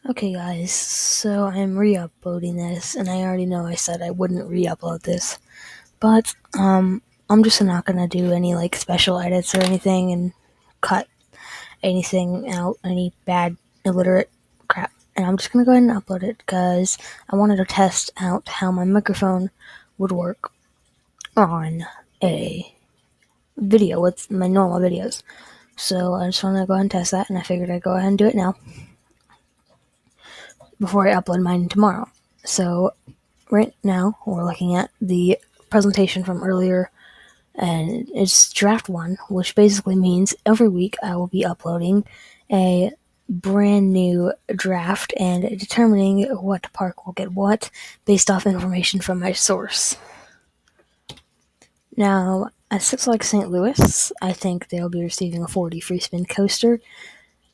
Okay, guys, so I'm re-uploading this, and I already know I said I wouldn't re-upload this, but I'm just not gonna do any like special edits or anything and cut anything out, any bad illiterate crap, and I'm just gonna go ahead and upload it because I wanted to test out how my microphone would work on a video with my normal videos. So I just want to go ahead and test that, and I figured I'd go ahead and do it now before I upload mine tomorrow. So right now we're looking at the presentation from earlier, and it's draft 1, which basically means every week I will be uploading a brand new draft and determining what park will get what based off information from my source. Now, at Six Flags St. Louis, I think they'll be receiving a 4D free spin coaster.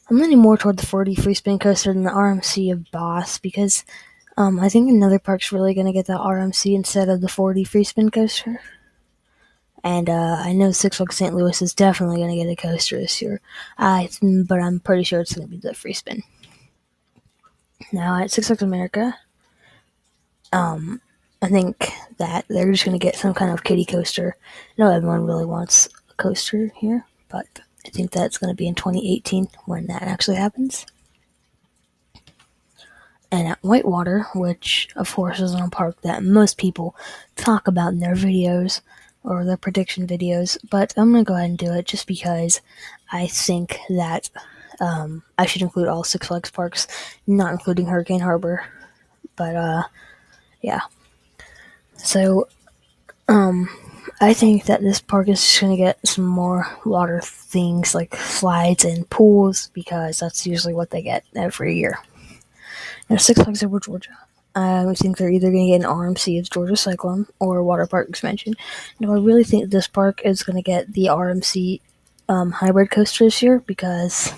I'm leaning more toward the 4D free spin coaster than the RMC of Boss because I think another park's really going to get the RMC instead of the 4D free spin coaster. And I know Six Flags St. Louis is definitely going to get a coaster this year. But I'm pretty sure it's going to be the free spin. Now, at Six Flags America, I think that they're just going to get some kind of kiddie coaster. I know everyone really wants a coaster here, but I think that's going to be in 2018 when that actually happens. And at Whitewater, which of course is a park that most people talk about in their videos or their prediction videos, but I'm going to go ahead and do it just because I think that I should include all Six Flags parks, not including Hurricane Harbor. But yeah. So I think that this park is just going to get some more water things like slides and pools because that's usually what they get every year. Now, Six Flags Over Georgia. I think they're either going to get an RMC as Georgia Cyclone or a water park expansion. Now, I really think this park is going to get the RMC hybrid coaster this year because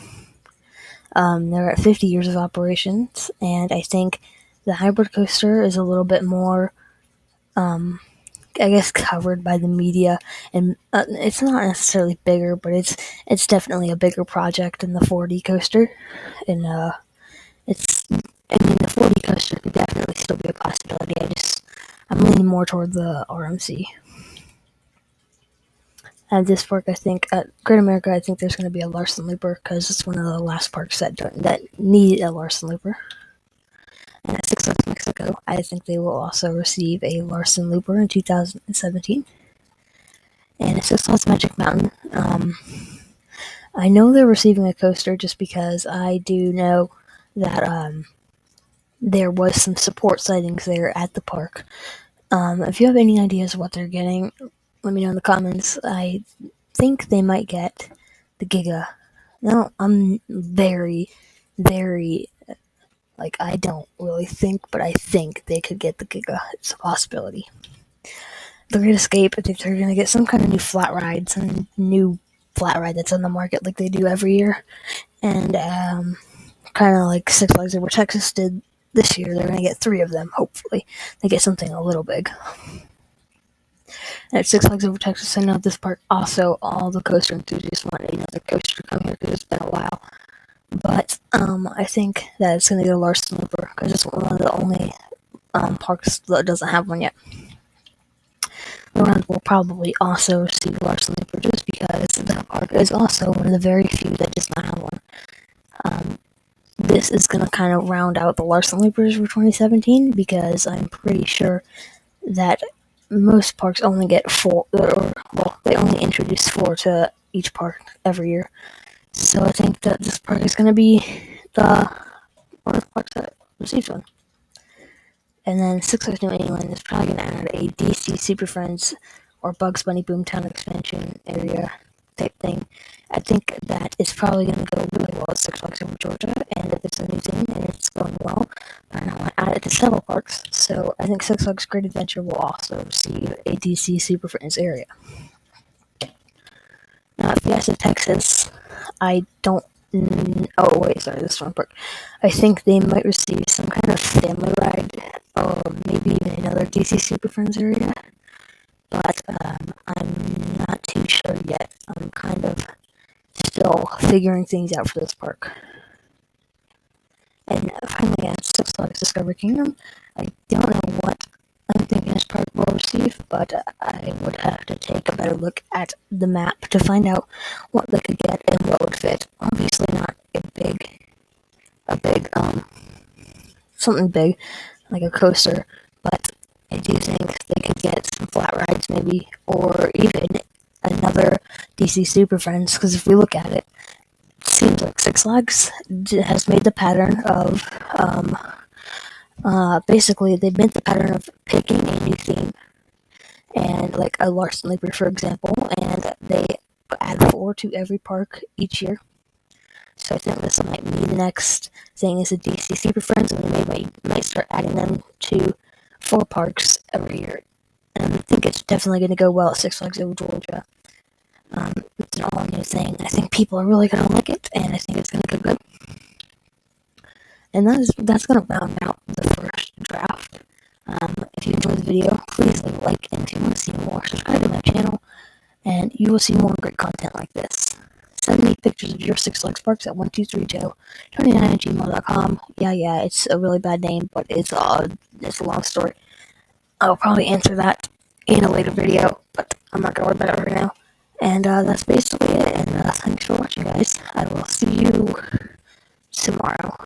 they're at 50 years of operations, and I think the hybrid coaster is a little bit more, I guess, covered by the media, and it's not necessarily bigger, but it's definitely a bigger project than the 4D coaster, and the 4D coaster could definitely still be a possibility. I'm leaning more toward the RMC. At this park, I think at Great America, I think there's going to be a Larson Looper because it's one of the last parks that need a Larson Looper. And at Six Flags Mexico, I think they will also receive a Larson Looper in 2017. And at Six Flags Magic Mountain, I know they're receiving a coaster just because I do know that there was some support sightings there at the park. If you have any ideas what they're getting, let me know in the comments. I think they might get the Giga. No, I'm very, very, I don't really think, but I think they could get the Giga. It's a possibility. The Great Escape, I think they're going to get some kind of new flat ride, some new flat ride that's on the market like they do every year. And kind of like Six Flags Over Texas did this year, they're going to get 3 of them, hopefully. They get something a little big. At Six Flags Over Texas, I know this park also, all the coaster enthusiasts want another coaster to come here because it's been a while. But I think that it's going to get a Larson Looper because it's one of the only parks that doesn't have one yet. Lowland will probably also receive Larson Looper just because that park is also one of the very few that does not have one. This is going to kind of round out the Larson Loopers for 2017 because I'm pretty sure that most parks only get 4, they only introduce 4 to each park every year. So I think that this park is going to be one of the parks that receives one. And then Six Flags New England is probably going to add a DC Super Friends or Bugs Bunny Boomtown expansion area type thing. I think that it's probably going to go really well at Six Flags Over Georgia, and if it's a new thing and it's going well, then I want to add it to several parks. So I think Six Flags Great Adventure will also receive a DC Super Friends area. Now, if you guys have Texas, I don't. Oh wait, sorry, this one park. I think they might receive some kind of family ride, or maybe even another DC Super Friends area. But I'm not too sure yet. I'm kind of still figuring things out for this park. And finally, at Six Flags Discovery Kingdom, I don't know what I'm thinking this park will receive, but I would have to take a better look at the map to find out what they could get and what would fit. Obviously, not a big, something big like a coaster, but I do think they could get some flat rides, maybe, or even another DC Super Friends. Because if we look at it, seems like Six Flags has made the pattern of basically they made the pattern of picking a new theme and like a Larson Leaper, for example, and they add four to every park each year. So I think this might be the next thing is the DC Super Friends, and they might start adding them to four parks every year. And I think it's definitely going to go well at Six Flags Over Georgia. It's an all new thing. I think people are really going to like it, and I think it's going to go good. And that's going to round out the first draft. If you enjoyed the video, please leave a like, and if you want to see more, subscribe to my channel, and you will see more great content like this. Send me pictures of your Six Flags parks at 123229@gmail.com. Yeah, it's a really bad name, but it's a long story. I'll probably answer that in a later video, but I'm not gonna worry about it right now. And that's basically it, and thanks for watching, guys. I will see you tomorrow.